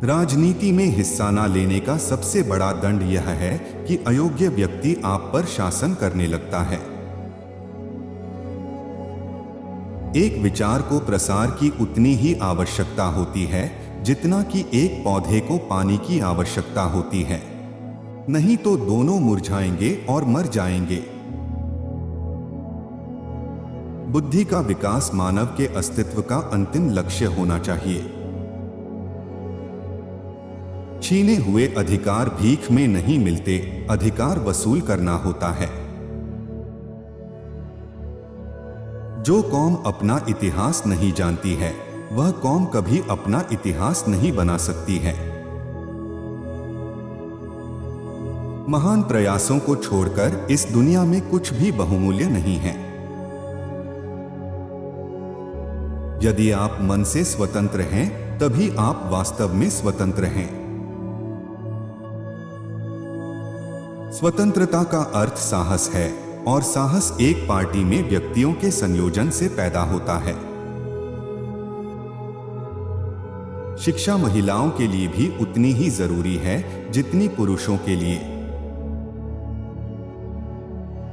राजनीति में हिस्सा न लेने का सबसे बड़ा दंड यह है कि अयोग्य व्यक्ति आप पर शासन करने लगता है। एक विचार को प्रसार की उतनी ही आवश्यकता होती है जितना कि एक पौधे को पानी की आवश्यकता होती है, नहीं तो दोनों मुरझाएंगे और मर जाएंगे। बुद्धि का विकास मानव के अस्तित्व का अंतिम लक्ष्य होना चाहिए। छीने हुए अधिकार भीख में नहीं मिलते, अधिकार वसूल करना होता है। जो कौम अपना इतिहास नहीं जानती है, वह कौम कभी अपना इतिहास नहीं बना सकती है। महान प्रयासों को छोड़कर इस दुनिया में कुछ भी बहुमूल्य नहीं है। यदि आप मन से स्वतंत्र हैं, तभी आप वास्तव में स्वतंत्र हैं। स्वतंत्रता का अर्थ साहस है, और साहस एक पार्टी में व्यक्तियों के संयोजन से पैदा होता है। शिक्षा महिलाओं के लिए भी उतनी ही जरूरी है जितनी पुरुषों के लिए।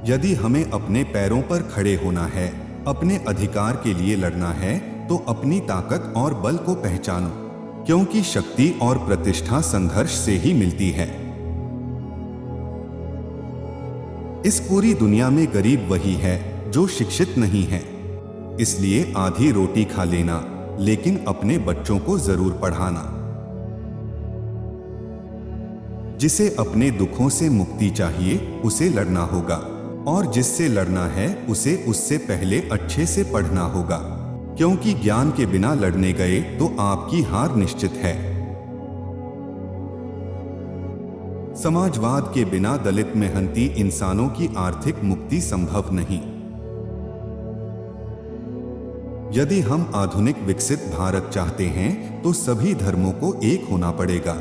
यदि हमें अपने पैरों पर खड़े होना है, अपने अधिकार के लिए लड़ना है, तो अपनी ताकत और बल को पहचानो, क्योंकि शक्ति और प्रतिष्ठा संघर्ष से ही मिलती है। इस पूरी दुनिया में गरीब वही है जो शिक्षित नहीं है। इसलिए आधी रोटी खा लेना, लेकिन अपने बच्चों को जरूर पढ़ाना। जिसे अपने दुखों से मुक्ति चाहिए, उसे लड़ना होगा, और जिससे लड़ना है उसे उससे पहले अच्छे से पढ़ना होगा, क्योंकि ज्ञान के बिना लड़ने गए तो आपकी हार निश्चित है। समाजवाद के बिना दलित मेहनती इंसानों की आर्थिक मुक्ति संभव नहीं। यदि हम आधुनिक विकसित भारत चाहते हैं, तो सभी धर्मों को एक होना पड़ेगा।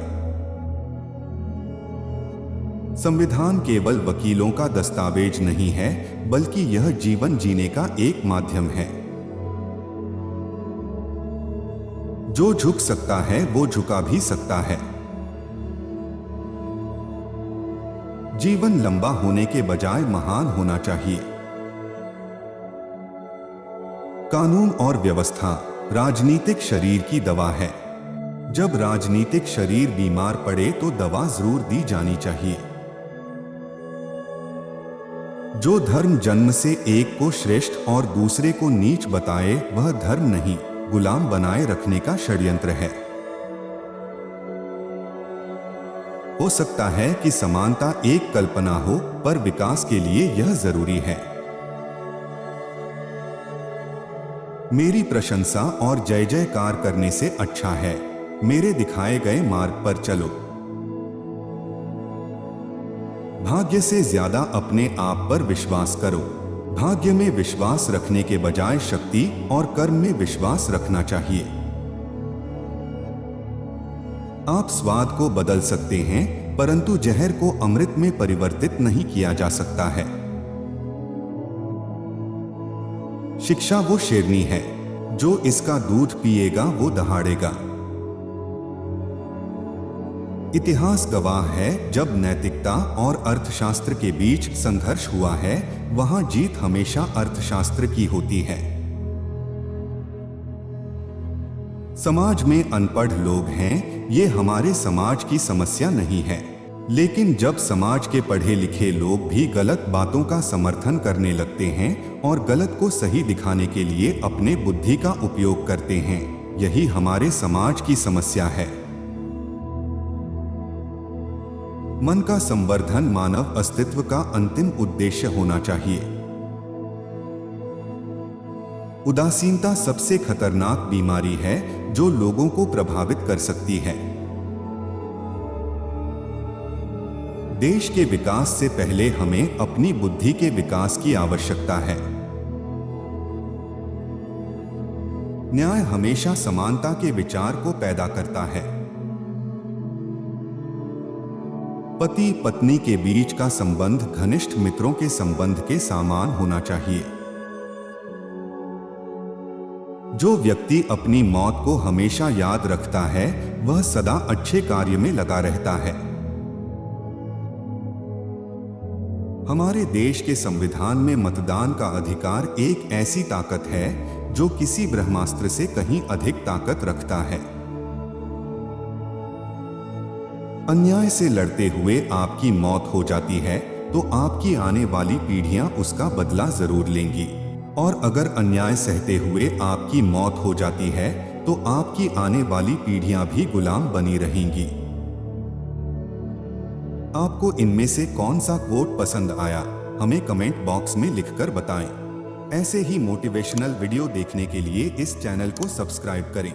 संविधान केवल वकीलों का दस्तावेज नहीं है, बल्कि यह जीवन जीने का एक माध्यम है। जो झुक सकता है वो झुका भी सकता है। जीवन लंबा होने के बजाय महान होना चाहिए। कानून और व्यवस्था राजनीतिक शरीर की दवा है। जब राजनीतिक शरीर बीमार पड़े तो दवा जरूर दी जानी चाहिए। जो धर्म जन्म से एक को श्रेष्ठ और दूसरे को नीच बताए, वह धर्म नहीं, गुलाम बनाए रखने का षड्यंत्र है। हो सकता है कि समानता एक कल्पना हो, पर विकास के लिए यह जरूरी है। मेरी प्रशंसा और जय जयकार करने से अच्छा है मेरे दिखाए गए मार्ग पर चलो। भाग्य से ज्यादा अपने आप पर विश्वास करो। भाग्य में विश्वास रखने के बजाय शक्ति और कर्म में विश्वास रखना चाहिए। आप स्वाद को बदल सकते हैं, परंतु जहर को अमृत में परिवर्तित नहीं किया जा सकता है। शिक्षा वो शेरनी है, जो इसका दूध पिएगा वो दहाड़ेगा। इतिहास गवाह है, जब नैतिकता और अर्थशास्त्र के बीच संघर्ष हुआ है, वहां जीत हमेशा अर्थशास्त्र की होती है। समाज में अनपढ़ लोग हैं, ये हमारे समाज की समस्या नहीं है। लेकिन जब समाज के पढ़े लिखे लोग भी गलत बातों का समर्थन करने लगते हैं और गलत को सही दिखाने के लिए अपने बुद्धि का उपयोग करते हैं, यही हमारे समाज की समस्या है। मन का संवर्धन मानव अस्तित्व का अंतिम उद्देश्य होना चाहिए। उदासीनता सबसे खतरनाक बीमारी है जो लोगों को प्रभावित कर सकती है। देश के विकास से पहले हमें अपनी बुद्धि के विकास की आवश्यकता है। न्याय हमेशा समानता के विचार को पैदा करता है। पति पत्नी के बीच का संबंध घनिष्ठ मित्रों के संबंध के समान होना चाहिए। जो व्यक्ति अपनी मौत को हमेशा याद रखता है, वह सदा अच्छे कार्य में लगा रहता है। हमारे देश के संविधान में मतदान का अधिकार एक ऐसी ताकत है जो किसी ब्रह्मास्त्र से कहीं अधिक ताकत रखता है। अन्याय से लड़ते हुए आपकी मौत हो जाती है तो आपकी आने वाली पीढ़ियां उसका बदला जरूर लेंगी, और अगर अन्याय सहते हुए आपकी मौत हो जाती है तो आपकी आने वाली पीढ़ियां भी गुलाम बनी रहेंगी। आपको इनमें से कौन सा कोट पसंद आया, हमें कमेंट बॉक्स में लिखकर बताएं। ऐसे ही मोटिवेशनल वीडियो देखने के लिए इस चैनल को सब्सक्राइब करें।